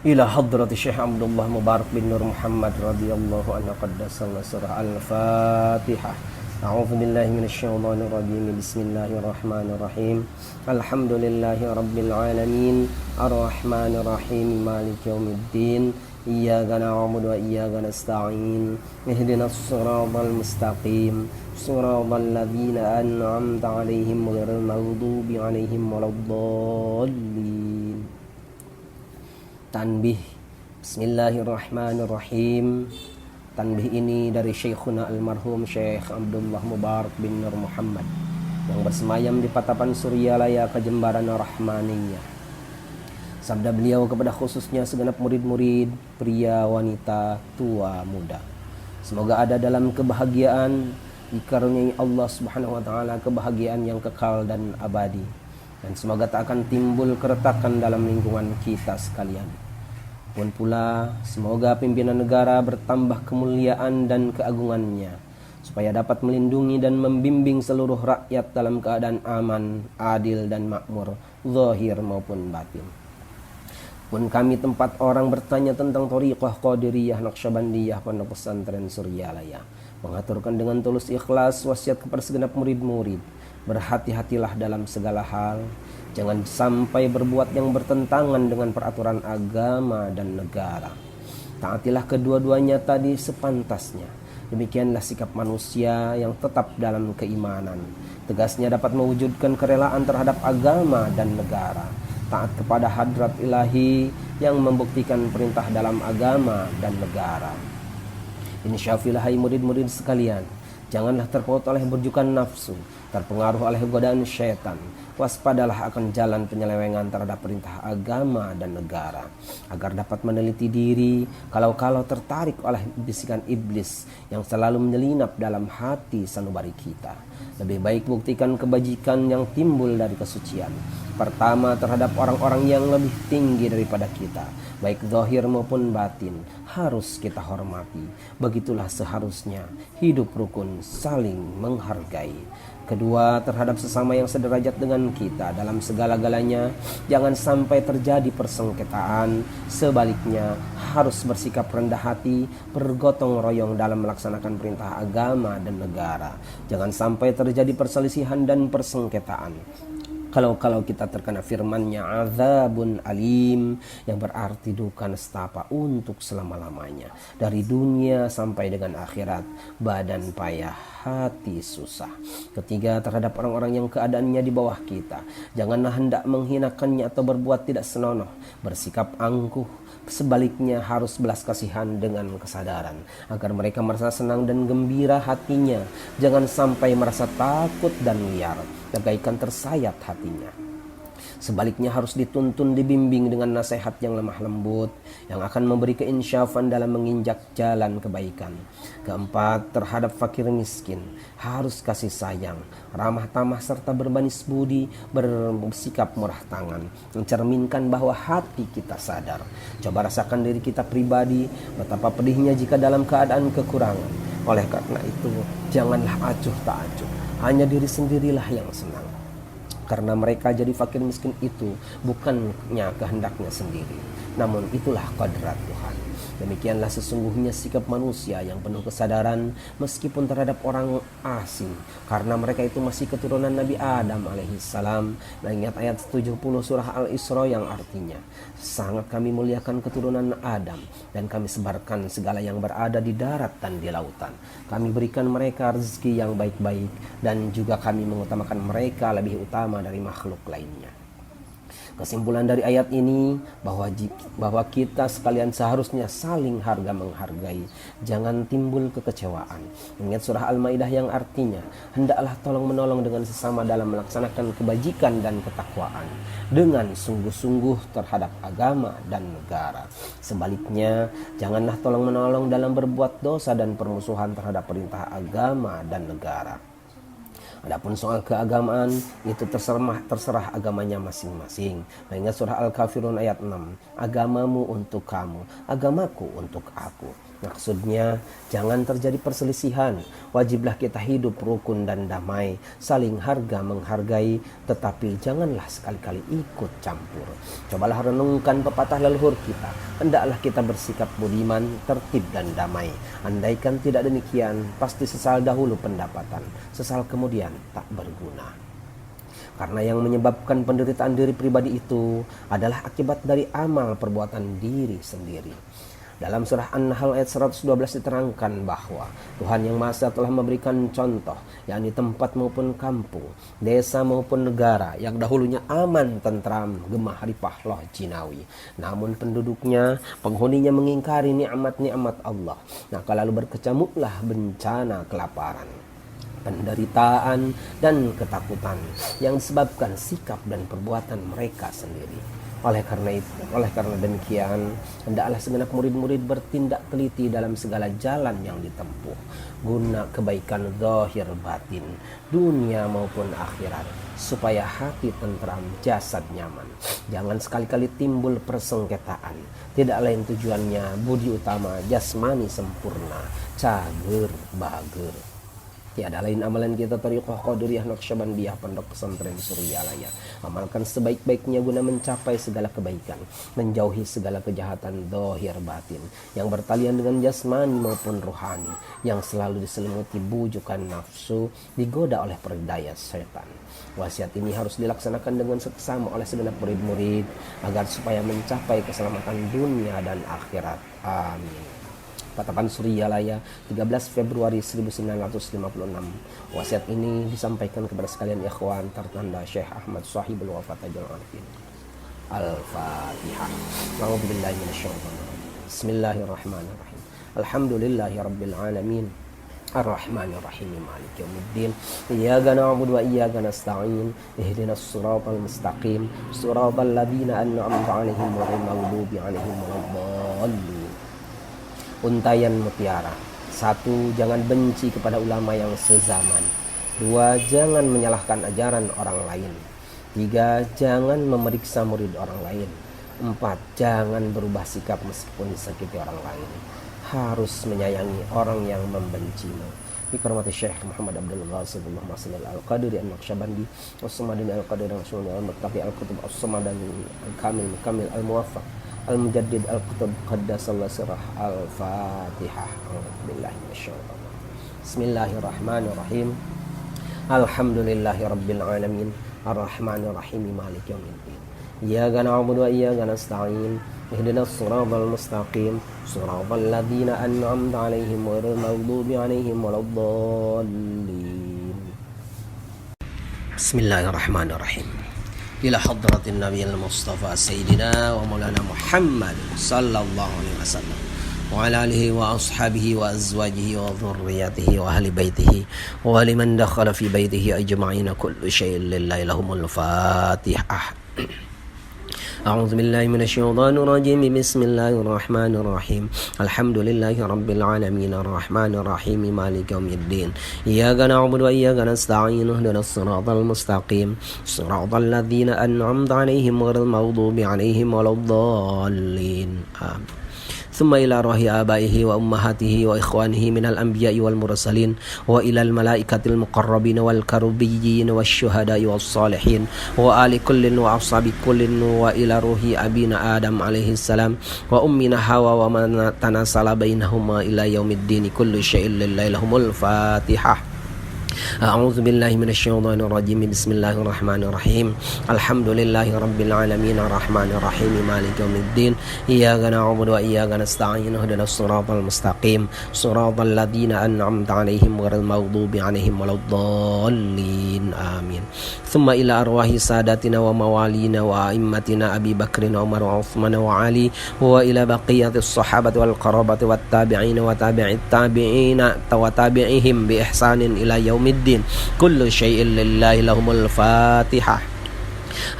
إلى حضرة الشيخ عبد الله مبارك بن نور محمد رضي الله عنه قدس سره الفاتحة. أعوذ بالله من الشيطان الرجيم. بسم الله الرحمن الرحيم. الحمد لله رب العالمين الرحمن الرحيم مالك يوم الدين. إياك نعبد وإياك نستعين. اهدنا الصراط المستقيم صراط الذين أنعمت عليهم غير المغضوب عليهم ولا الضالين. Tanbih. Bismillahirrahmanirrahim. Tanbih ini dari Syekhuna almarhum Syekh Abdullah Mubarak bin Nur Muhammad yang bersemayam di Patapan Suryalaya Kejembaran Rahmaniyah. Sabda beliau kepada khususnya segenap murid-murid, pria, wanita, tua, muda. Semoga ada dalam kebahagiaan, dikaruniai Allah Subhanahu wa taala kebahagiaan yang kekal dan abadi. Dan semoga tak akan timbul keretakan dalam lingkungan kita sekalian. Pun pula semoga pimpinan negara bertambah kemuliaan dan keagungannya, supaya dapat melindungi dan membimbing seluruh rakyat dalam keadaan aman, adil dan makmur, zahir maupun batin. Pun kami tempat orang bertanya tentang thariqah Qadiriyah Naqsyabandiyah Pondok Pesantren Suryalaya, mengaturkan dengan tulus ikhlas wasiat kepada segenap murid-murid, berhati-hatilah dalam segala hal. Jangan sampai berbuat yang bertentangan dengan peraturan agama dan negara. Taatilah kedua-duanya tadi sepantasnya. Demikianlah sikap manusia yang tetap dalam keimanan. Tegasnya dapat mewujudkan kerelaan terhadap agama dan negara. Taat kepada hadrat ilahi yang membuktikan perintah dalam agama dan negara. Insyaallah hai murid-murid sekalian, janganlah terpaut oleh berjukan nafsu, terpengaruh oleh godaan syaitan. Waspadalah akan jalan penyelewengan terhadap perintah agama dan negara, agar dapat meneliti diri kalau tertarik oleh bisikan iblis yang selalu menyelinap dalam hati sanubari kita. Lebih baik buktikan kebajikan yang timbul dari kesucian. Pertama, terhadap orang-orang yang lebih tinggi daripada kita, baik zahir maupun batin, harus kita hormati. Begitulah seharusnya hidup rukun, saling menghargai. Kedua, terhadap sesama yang sederajat dengan kita dalam segala-galanya, jangan sampai terjadi persengketaan. Sebaliknya, harus bersikap rendah hati, bergotong royong dalam melaksanakan perintah agama dan negara. Jangan sampai terjadi perselisihan dan persengketaan. Kalau kita terkena firman-Nya azabun alim, yang berarti duka nestapa untuk selama-lamanya, dari dunia sampai dengan akhirat, badan payah, hati susah. Ketiga, terhadap orang-orang yang keadaannya di bawah kita, janganlah hendak menghinakannya atau berbuat tidak senonoh, bersikap angkuh. Sebaliknya harus belas kasihan dengan kesadaran, agar mereka merasa senang dan gembira hatinya. Jangan sampai merasa takut dan liar, bagaikan tersayat hatinya. Sebaliknya harus dituntun, dibimbing dengan nasihat yang lemah lembut, yang akan memberi keinsyafan dalam menginjak jalan kebaikan. Keempat, terhadap fakir miskin, harus kasih sayang, ramah tamah serta berbanis budi, bersikap murah tangan, mencerminkan bahwa hati kita sadar. Coba rasakan diri kita pribadi, betapa pedihnya jika dalam keadaan kekurangan. Oleh karena itu, janganlah acuh tak acuh, hanya diri sendirilah yang senang. Karena mereka jadi fakir miskin itu bukannya kehendaknya sendiri, namun itulah kodrat Tuhan. Demikianlah sesungguhnya sikap manusia yang penuh kesadaran meskipun terhadap orang asing, karena mereka itu masih keturunan Nabi Adam alaihissalam. Mengingat ayat 70 surah Al-Isra yang artinya, sangat kami muliakan keturunan Adam, dan kami sebarkan segala yang berada di darat dan di lautan. Kami berikan mereka rezeki yang baik-baik, dan juga kami mengutamakan mereka lebih utama dari makhluk lainnya. Kesimpulan dari ayat ini bahwa kita sekalian seharusnya saling harga menghargai. Jangan timbul kekecewaan. Ingat surah Al-Maidah yang artinya, hendaklah tolong menolong dengan sesama dalam melaksanakan kebajikan dan ketakwaan, dengan sungguh-sungguh terhadap agama dan negara. Sebaliknya, janganlah tolong menolong dalam berbuat dosa dan permusuhan terhadap perintah agama dan negara. Adapun soal keagamaan, itu terserah agamanya masing-masing. Mengingat surah Al-Kafirun ayat 6, agamamu untuk kamu, agamaku untuk aku. Maksudnya, jangan terjadi perselisihan. Wajiblah kita hidup rukun dan damai, saling harga menghargai, tetapi janganlah sekali-kali ikut campur. Cobalah renungkan pepatah leluhur kita. Hendaklah kita bersikap budiman, tertib dan damai. Andaikan tidak demikian, pasti sesal dahulu pendapatan, sesal kemudian tak berguna. Karena yang menyebabkan penderitaan diri pribadi itu adalah akibat dari amal perbuatan diri sendiri. Dalam surah An-Nahl ayat 112 diterangkan bahwa Tuhan Yang Maha Esa telah memberikan contoh, yakni tempat maupun kampung, desa maupun negara yang dahulunya aman, tentram, gemah ripah loh jinawi. Namun penduduknya, penghuninya mengingkari nikmat-nikmat Allah. Maka lalu berkecamuklah bencana kelaparan, penderitaan, dan ketakutan yang disebabkan sikap dan perbuatan mereka sendiri. Oleh karena demikian, hendaklah segenap murid-murid bertindak teliti dalam segala jalan yang ditempuh, guna kebaikan zahir batin, dunia maupun akhirat, supaya hati tentram, jasad nyaman. Jangan sekali-kali timbul persengketaan. Tidak lain tujuannya budi utama, jasmani sempurna, cager bager. Tiada lain amalan kita Thariqah Qadiriyah Naqsyabandiyah Pondok Pesantren Suryalaya. Amalkan sebaik-baiknya guna mencapai segala kebaikan, menjauhi segala kejahatan zahir batin yang bertalian dengan jasmani maupun rohani, yang selalu diselimuti bujukan nafsu, digoda oleh perdaya setan. Wasiat ini harus dilaksanakan dengan seksama oleh segenap murid-murid agar supaya mencapai keselamatan dunia dan akhirat. Amin. Patapan Suryalaya 13 Februari 1956. Wasiat ini disampaikan kepada sekalian ikhwan tertanda Syekh Ahmad Sahibul Wafat Ajal Arifin. Al-Fatihah. A'udzubillahi minasyaitonir rajim. Bismillahirrahmanirrahim. Alhamdulillahi rabbil alamin. Ar-Rahmanir Rahim. Maliki yaumiddin. Iyyaka na'budu wa iyyaka nasta'in. Ihdinas siratal mustaqim. Siratal ladzina an'amta 'alaihim ghairil maghdubi 'alaihim waladdallin. Untayan mutiara. 1. Jangan benci kepada ulama yang sezaman. 2. Jangan menyalahkan ajaran orang lain. 3. Jangan memeriksa murid orang lain. 4. Jangan berubah sikap meskipun disakiti orang lain. Harus menyayangi orang yang membencimu. Dikhormati Syekh Muhammad Abdul Ghasid Allahumma shalli ala al-Qadiri an-Naqsyabandi was-Samadini al-Qadiri al-Rasulani al-Muttaqi al-Qutub as-Samadani al-Kamil al-Kamil al-Muwaffaq Al-Mujaddid Al-Qutub Qaddasallahu sirrah. Al-Fatihah. Billahi minasyaitonir rajim. Bismillahirrahmanirrahim. Alhamdulillahi rabbil alamin. Ar-Rahmanir Rahim. Maliki yaumiddin. Iyyaka na'budu wa iyyaka nasta'in. Ihdinas siratal mustaqim. Siratal ladzina an'amta 'alaihim ghairil maghdubi 'alaihim waladdallin. Bismillahirrahmanirrahim. Ila hadratin nabiyil mustafa sayyidina wa maulana Muhammad sallallahu alaihi wasallam wa ala alihi wa ashabihi wa azwajihi wa dhurriyyatihi wa ahli baitihi wa liman dakhala fi baitihi ajma'in kullu syai'in lillahi lahumul fatihah. A'udzu billahi minasyaitonir rajim. Bismillahirrahmanirrahim. Alhamdulillahi rabbil alamin arrahmanir rahim maliki yaumiddin. Iyyaka na'budu wa iyyaka nasta'in. Ihdinas siratal mustaqim. Siratal ladzina an'amta 'alaihim ghairil maghdubi 'alaihim waladdallin. Amin. ثم إلى روح آبائه وأمهاته وإخوانه من الأنبياء والمرسلين وإلى الملائكة المقربين والكربيين والشهداء والصالحين وآل كل وأصحاب كل وإلى روح أبينا آدم عليه السلام وأمنا حواء ومن تناسل بينهما إلى يوم الدين كل شيء لله لهم الفاتحة. أعوذ بالله من الشيطان الرجيم. بسم الله الرحمن الرحيم. الحمد لله رب العالمين الرحمن الرحيم مالك يوم الدين. إياك نعبد وإياك نستعين. اهدنا الصراط المستقيم صراط الذين أنعمت عليهم غير المغضوب عليهم ولا الضالين. آمين. ثم إلى أرواح ساداتنا وموالينا وأئمتنا أبي بكر وعمر وعثمان وعلي وإلى بقية الصحابة والقرابة والتابعين وتابع التابعين وتابعهم بإحسان إلى يوم الدين كل شيء لله لهم الفاتحة.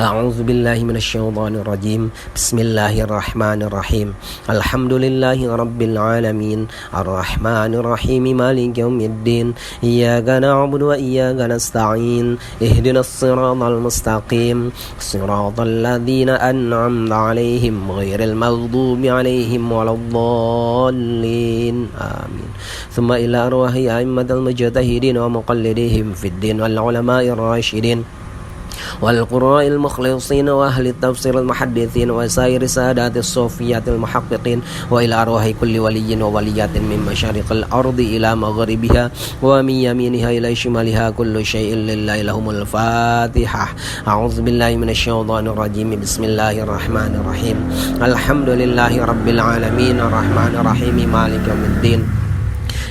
أعوذ بالله من الشيطان الرجيم. بسم الله الرحمن الرحيم. الحمد لله رب العالمين الرحمن الرحيم مالك يوم الدين إياك نعبد وإياك نستعين اهدنا الصراط المستقيم صراط الذين أنعمت عليهم غير المغضوب عليهم ولا الضالين آمين. ثم إلى أرواح أئمة المجتهدين ومقلديهم في الدين والعلماء الراشدين والقراء المخلصين وأهل التفسير المحدثين وسائر سادات الصوفيات المحققين وإلى أرواح كل ولي ووليات من مشارق الأرض إلى مغربها ومن يمينها إلى شمالها كل شيء لله لهم الفاتحة. أعوذ بالله من الشيطان الرجيم. بسم الله الرحمن الرحيم. الحمد لله رب العالمين الرحمن الرحيم مالك يوم الدين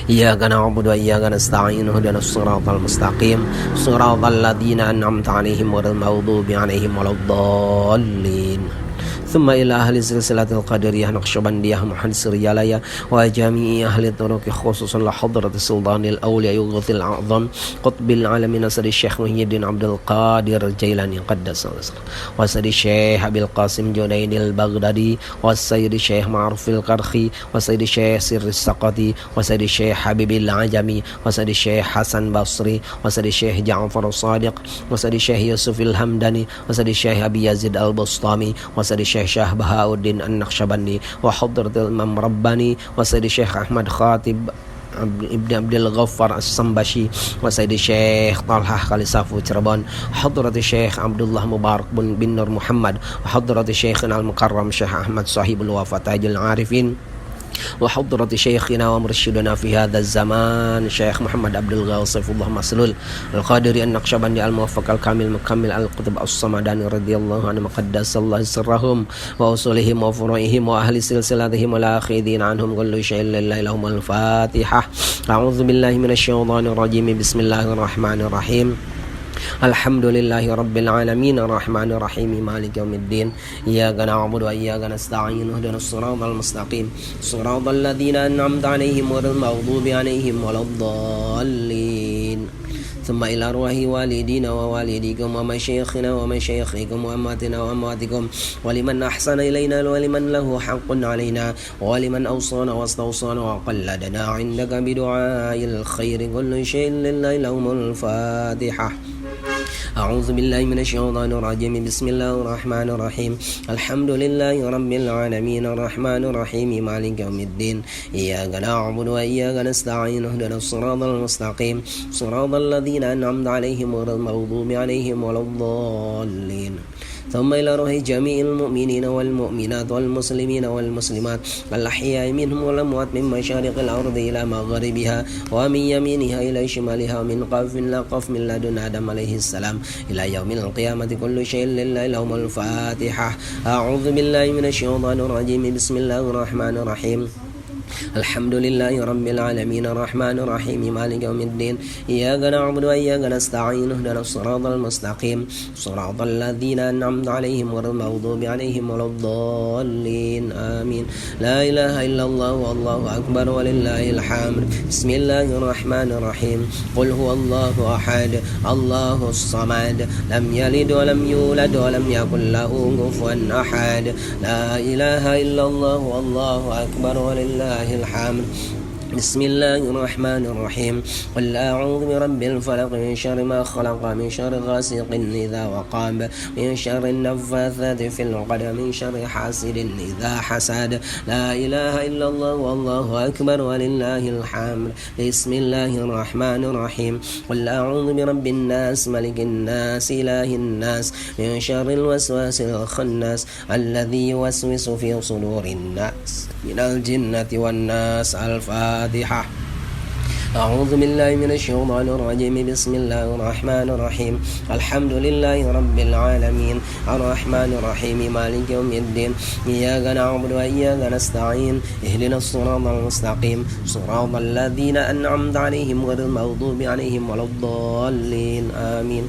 إياك نعبد وإياك نستعين اهدنا الصراط المستقيم صراط الذين أنعمت عليهم غير المغضوب عليهم ولا الضالين. ثم إلى أهل سلسلة القادرية نقشبندية محمد سريالية وجميع أهل الطرق خصوصا لحضرة السلطان الأولياء يغوث الأعظم قطب العالمين سيد الشيخ محي الدين عبد القادر الجيلاني قدس الله سره وسيد الشيخ أبي القاسم جنيد البغدادي والسيد الشيخ معروف القرخي وسيد الشيخ سر السقطي وسيد الشيخ حبيب العجمي وسيد الشيخ حسن بصري وسيد الشيخ جعفر الصادق وسيد الشيخ يوسف الهمداني وسيد الشيخ أبي يزيد البسطامي وسيد الشيخ شاه بهاء الدين النقشبندي وحضرة الإمام رباني وسيد الشيخ أحمد خاتب ابن عبد الغفار السنبشي وسيد الشيخ طلحة خليصافو تربان وحضرة الشيخ عبد الله مبارك بن نور محمد وحضرة الشيخنا المكرم الشيخ أحمد صاحب الوفاة تاج العارفين وحضرة شيخنا ومرشدنا في هذا الزمان شيخ محمد عبد الغاصف الله مسلول القادري النقشبندي الموفق الكامل مكمل القطب الصمداني رضي الله عنه مقدس الله سرهم وأصولهم وفروعهم وأهل سلسلتهم والآخذين عنهم كل شيء لله لهم الفاتحة. أعوذ بالله من الشيطان الرجيم. بسم الله الرحمن الرحيم. الحمد لله رب العالمين الرحمن الرحيم مالك يوم الدين إياك نعبد وإياك نستعين اهدنا الصراط المستقيم صراط الذين أنعمت عليهم غير المغضوب عليهم ولا الضالين. ثم إلى أرواح والدينا ووالديكم ومشايخنا ومشايخكم وأمواتنا وأمواتكم ولمن أحسن إلينا ولمن له حق علينا ولمن أوصانا واستوصانا وقلدنا عندك بدعاء الخير كل شيء لله لهم الفاتحة. أعوذ بالله من الشيطان الرجيم. بسم الله الرحمن الرحيم. الحمد لله رب العالمين الرحمن الرحيم مالك يوم الدين إياك نعبد وإياك نستعين اهدنا الصراط المستقيم صراط الذين أنعمت عليهم غير المغضوب عليهم ولا الضالين. ثم إلى روح جميع المؤمنين والمؤمنات والمسلمين والمسلمات الأحياء منهم والأموات من مشارق الأرض إلى مغربها ومن يمينها إلى شمالها ومن قف إلى قف من لدن آدم عليه السلام إلى يوم القيامة كل شيء لله لهم الفاتحة. أعوذ بالله من الشيطان الرجيم. بسم الله الرحمن الرحيم. الحمد لله رب العالمين الرحمن الرحيم مالك يوم الدين إياك نعبد وإياك نستعين اهدنا الصراط المستقيم صراط الذين أنعمت عليهم غير المغضوب عليهم ولا الضالين آمين. لا إله إلا الله والله أكبر ولله الحمد. بسم الله الرحمن الرحيم. قل هو الله أحد الله الصمد لم يلد ولم يولد ولم يكن له كفوا أحد. لا إله إلا الله والله أكبر ولله الحمد. بسم الله الرحمن الرحيم. قل أعوذ برب الفلق من شر ما خلق من شر غاسق إذا وقب من شر النفاثات في العقد من شر حاسد إذا حسد. لا إله إلا الله والله أكبر ولله الحمد. بسم الله الرحمن الرحيم. قل أعوذ برب الناس ملك الناس إله الناس من شر الوسواس الخناس الذي يوسوس في صدور الناس من الجنة والناس. الفاتحة. أعوذ بالله من الشيطان الرجيم. بسم الله الرحمن الرحيم. الحمد لله رب العالمين الرحمن الرحيم مالك يوم الدين إياك نعبد وإياك نستعين اهدنا الصراط المستقيم صراط الذين أنعمت عليهم غير المغضوب عليهم ولا الضالين آمين.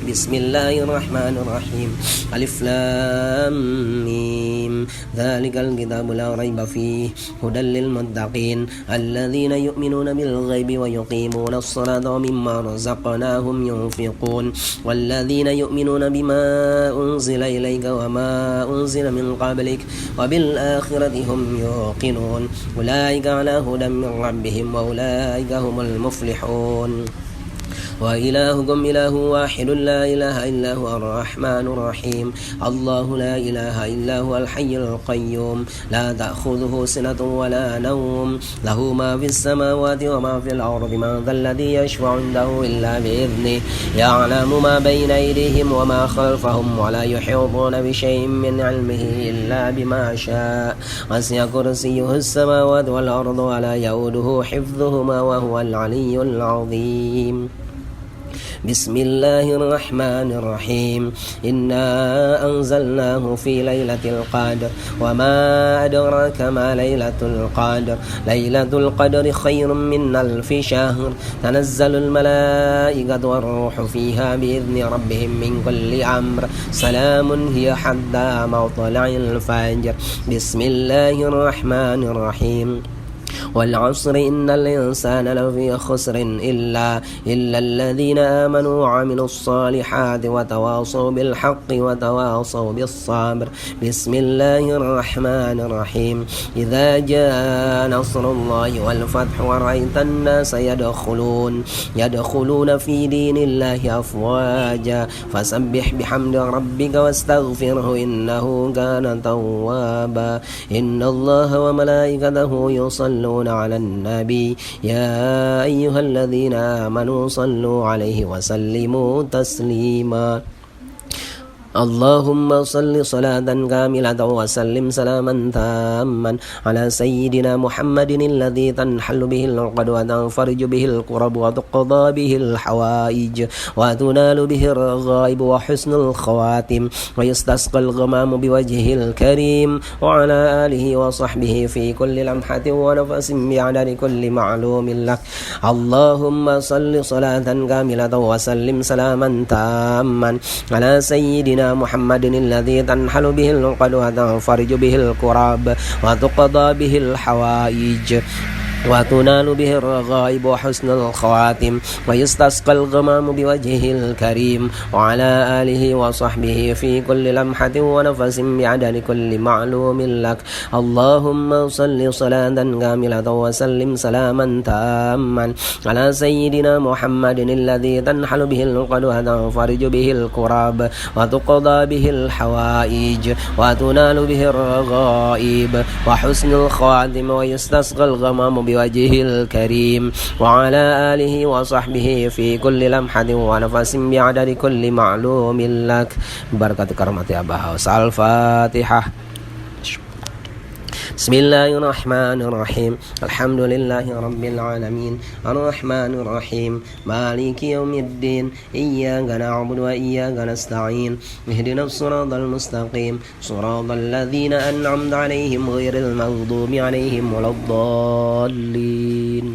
بسم الله الرحمن الرحيم ألف لام ميم ذلك الكتاب لا ريب فيه هدى للمتقين الذين يؤمنون بالغيب ويقيمون الصلاة ومما رزقناهم ينفقون والذين يؤمنون بما أنزل إليك وما أنزل من قبلك وبالآخرة هم يوقنون أولئك على هدى من ربهم وأولئك هم المفلحون وإلهكم إله واحد لا إله إلا هو الرحمن الرحيم الله لا إله إلا هو الحي القيوم لا تأخذه سنة ولا نوم له ما في السماوات وما في الأرض من ذا الذي يشفع عنده إلا بإذنه يعلم ما بين أيديهم وما خلفهم ولا يحيطون بشيء من علمه إلا بما شاء وسع كرسيه السماوات والأرض ولا يؤوده حفظهما وهو العلي العظيم بسم الله الرحمن الرحيم إنا أنزلناه في ليلة القدر وما أدراك ما ليلة القدر ليلة القدر خير من ألف شهر تنزل الملائكة والروح فيها بإذن ربهم من كل أمر سلام هي حتى مطلع الفجر بسم الله الرحمن الرحيم والعصر إن الإنسان لفي خسر إلا الذين آمنوا وعملوا الصالحات وتواصوا بالحق وتواصوا بالصبر بسم الله الرحمن الرحيم إذا جاء نصر الله والفتح ورأيت الناس يدخلون في دين الله أفواجا فسبح بحمد ربك واستغفره إنه كان توابا إن الله وملائكته يصلون على النبي يا أيها الذين آمنوا صلوا عليه وسلموا تسليما اللهم صل صلاة كاملة وسلم سلاما تاما على سيدنا محمد الذي تنحل به العقد وتنفرج به الكرب وتقضى به الحوائج وتنال به الرغائب وحسن الخواتم ويستسقى الغمام بوجهه الكريم وعلى آله وصحبه في كل لمحة ونفس بعدد كل معلوم لك اللهم صل صلاة كاملة وسلم سلاما تاما على سيدنا محمد الذي تنحل به العقد وتنفرج به الكرب وتقضى به الحوائج وتنال به الرغائب وحسن الخواتم ويستسقى الغمام بوجهه الكريم وعلى آله وصحبه في كل لمحة ونفس بعدد كل معلوم لك اللهم صل صلاة كاملة وسلم سلاما تاما على سيدنا محمد الذي تنحل به العقد وتنفرج به الكرب وتقضى به الحوائج وتنال به الرغائب وحسن الخواتم ويستسقى الغمام بوجهه الكريم وعلى آله وصحبه في كل لمحة ونفس بعدد كل معلوم لك بركة كرمة أبا هوس الفاتحة بسم الله الرحمن الرحيم الحمد لله رب العالمين الرحمن الرحيم مالك يوم الدين إياك نعبد وإياك نستعين اهدنا الصراط المستقيم صراط الذين أنعمت عليهم غير المغضوب عليهم ولا الضالين